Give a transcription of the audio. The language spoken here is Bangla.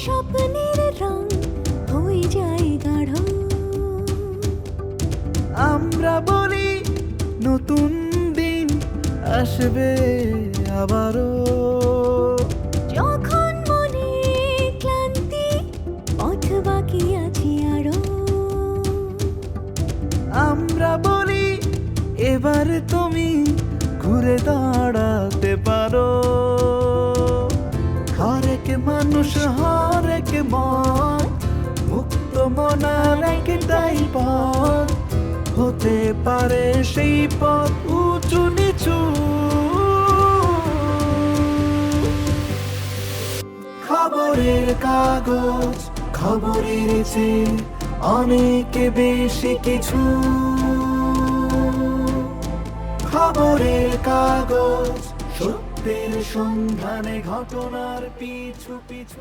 স্বপ্নের রং হয়ে যায় গাঢ়। আমরা বলি নতুন দিন আসবে আবারও। যখন মনে ক্লান্তি, পথ বাকি আছে আরো। আমরা বলি এবার তুমি ঘুরে দাঁড়াতে পারো। হরেক মানুষ হরেক মন, মুক্ত মনার একটাই পথ। হতে পারে সেই পথ উঁচু নিচু। খবরের কাগজ খবরের চেয়ে অনেক বেশি কিছু। খবরের কাগজ সত্যের সন্ধানে ঘটনার পিছু পিছু।